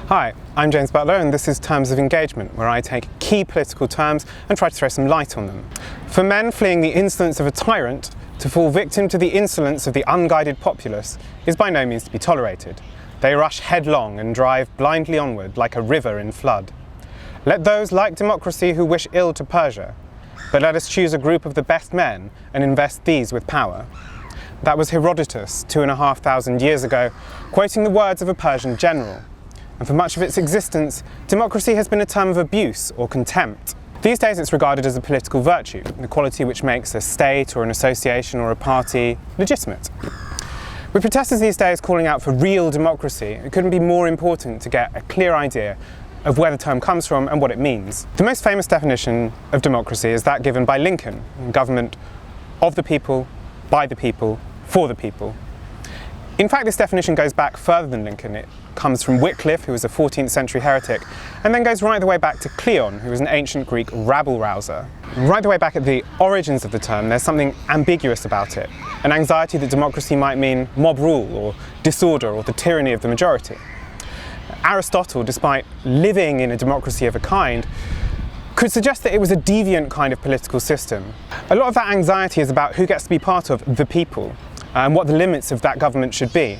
Hi, I'm James Butler and this is Terms of Engagement, where I take key political terms and try to throw some light on them. For men fleeing the insolence of a tyrant to fall victim to the insolence of the unguided populace is by no means to be tolerated. They rush headlong and drive blindly onward like a river in flood. Let those like democracy who wish ill to Persia, but let us choose a group of the best men and invest these with power. That was Herodotus 2,500 years ago, quoting the words of a Persian general. And for much of its existence, democracy has been a term of abuse or contempt. These days it's regarded as a political virtue, the quality which makes a state or an association or a party legitimate. With protesters these days calling out for real democracy, it couldn't be more important to get a clear idea of where the term comes from and what it means. The most famous definition of democracy is that given by Lincoln, government of the people, by the people, for the people. In fact, this definition goes back further than Lincoln. It comes from Wycliffe, who was a 14th century heretic, and then goes right the way back to Cleon, who was an ancient Greek rabble-rouser. Right the way back at the origins of the term, there's something ambiguous about it, an anxiety that democracy might mean mob rule or disorder or the tyranny of the majority. Aristotle, despite living in a democracy of a kind, could suggest that it was a deviant kind of political system. A lot of that anxiety is about who gets to be part of the people and what the limits of that government should be.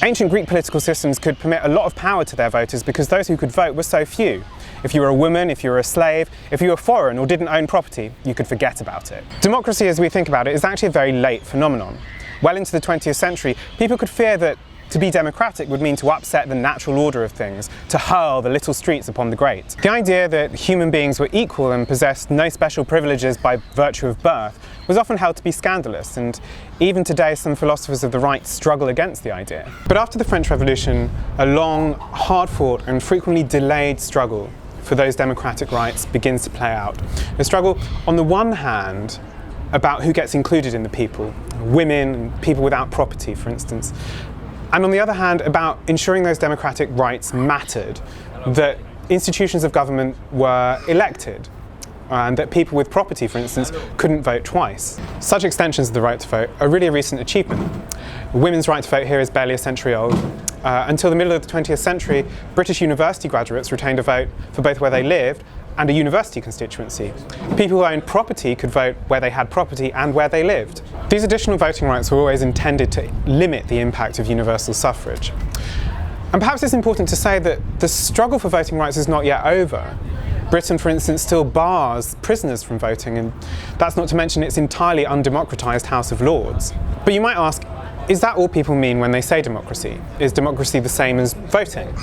Ancient Greek political systems could permit a lot of power to their voters because those who could vote were so few. If you were a woman, if you were a slave, if you were foreign or didn't own property, you could forget about it. Democracy, as we think about it, is actually a very late phenomenon. Well into the 20th century, people could fear that to be democratic would mean to upset the natural order of things, to hurl the little streets upon the great. The idea that human beings were equal and possessed no special privileges by virtue of birth was often held to be scandalous, and even today some philosophers of the right struggle against the idea. But after the French Revolution, a long, hard-fought and frequently delayed struggle for those democratic rights begins to play out. A struggle, on the one hand, about who gets included in the people, women and people without property, for instance, and on the other hand, about ensuring those democratic rights mattered, that institutions of government were elected, and that people with property, for instance, couldn't vote twice. Such extensions of the right to vote are really a recent achievement. Women's right to vote here is barely a century old. Until the middle of the 20th century, British university graduates retained a vote for both where they lived and a university constituency. People who owned property could vote where they had property and where they lived. These additional voting rights were always intended to limit the impact of universal suffrage. And perhaps it's important to say that the struggle for voting rights is not yet over. Britain, for instance, still bars prisoners from voting, and that's not to mention its entirely undemocratised House of Lords. But you might ask, is that all people mean when they say democracy? Is democracy the same as voting?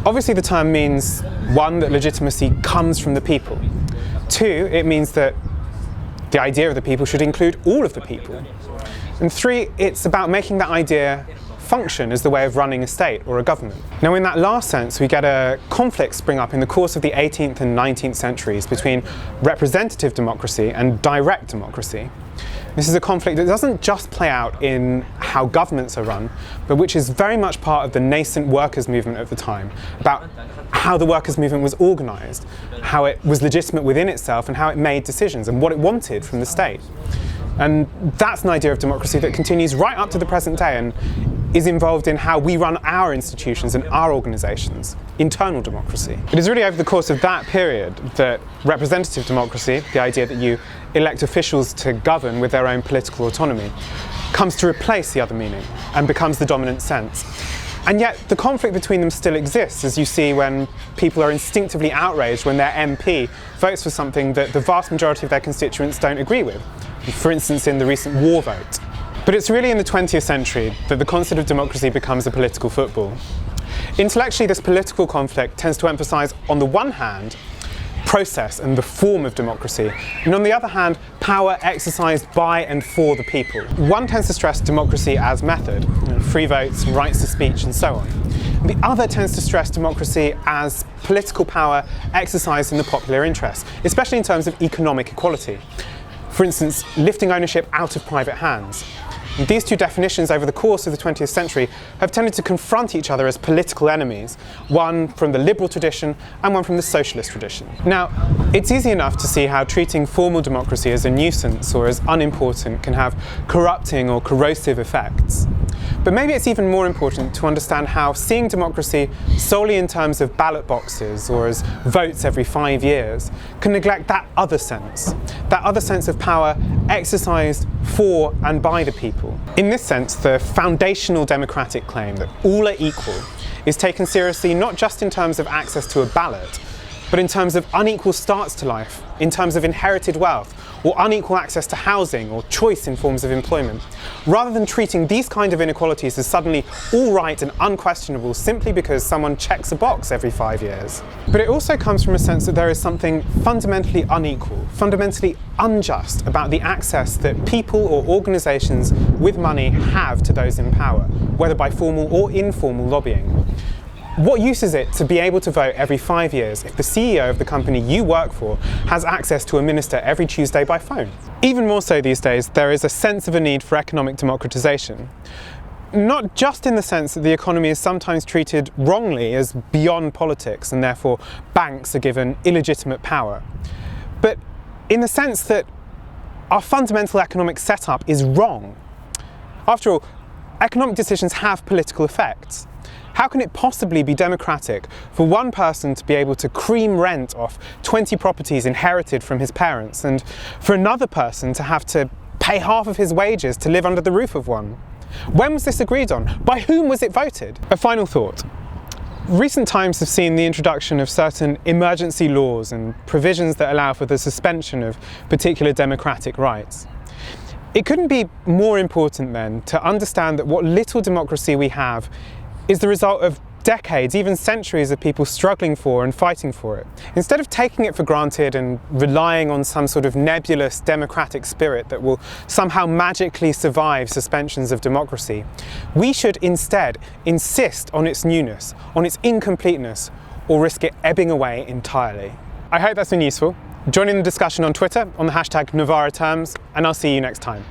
Obviously the term means, one, that legitimacy comes from the people. Two, it means that the idea of the people should include all of the people. And three, it's about making that idea function as the way of running a state or a government. Now, in that last sense, we get a conflict spring up in the course of the 18th and 19th centuries between representative democracy and direct democracy. This is a conflict that doesn't just play out in how governments are run, but which is very much part of the nascent workers' movement of the time, about how the workers' movement was organised, how it was legitimate within itself and how it made decisions and what it wanted from the state. And that's an idea of democracy that continues right up to the present day and is involved in how we run our institutions and our organisations, internal democracy. It is really over the course of that period that representative democracy, the idea that you elect officials to govern with their own political autonomy, comes to replace the other meaning and becomes the dominant sense. And yet the conflict between them still exists, as you see when people are instinctively outraged when their MP votes for something that the vast majority of their constituents don't agree with, for instance in the recent war vote. But it's really in the 20th century that the concept of democracy becomes a political football. Intellectually, this political conflict tends to emphasise, on the one hand, process and the form of democracy, and on the other hand, power exercised by and for the people. One tends to stress democracy as method, free votes, rights to speech and so on. The other tends to stress democracy as political power exercised in the popular interest, especially in terms of economic equality. For instance, lifting ownership out of private hands. And these two definitions over the course of the 20th century have tended to confront each other as political enemies, one from the liberal tradition and one from the socialist tradition. Now, it's easy enough to see how treating formal democracy as a nuisance or as unimportant can have corrupting or corrosive effects. But maybe it's even more important to understand how seeing democracy solely in terms of ballot boxes or as votes every 5 years can neglect that other sense of power exercised for and by the people. In this sense, the foundational democratic claim that all are equal is taken seriously not just in terms of access to a ballot, but in terms of unequal starts to life, in terms of inherited wealth, or unequal access to housing or choice in forms of employment, rather than treating these kind of inequalities as suddenly all right and unquestionable simply because someone checks a box every 5 years. But it also comes from a sense that there is something fundamentally unequal, fundamentally unjust about the access that people or organisations with money have to those in power, whether by formal or informal lobbying. What use is it to be able to vote every 5 years if the CEO of the company you work for has access to a minister every Tuesday by phone? Even more so these days, there is a sense of a need for economic democratisation. Not just in the sense that the economy is sometimes treated wrongly as beyond politics and therefore banks are given illegitimate power, but in the sense that our fundamental economic setup is wrong. After all, economic decisions have political effects. How can it possibly be democratic for one person to be able to cream rent off 20 properties inherited from his parents and for another person to have to pay half of his wages to live under the roof of one? When was this agreed on? By whom was it voted? A final thought. Recent times have seen the introduction of certain emergency laws and provisions that allow for the suspension of particular democratic rights. It couldn't be more important then to understand that what little democracy we have is the result of decades, even centuries of people struggling for and fighting for it. Instead of taking it for granted and relying on some sort of nebulous democratic spirit that will somehow magically survive suspensions of democracy, we should instead insist on its newness, on its incompleteness, or risk it ebbing away entirely. I hope that's been useful. Join in the discussion on Twitter on the hashtag Novara terms, and I'll see you next time.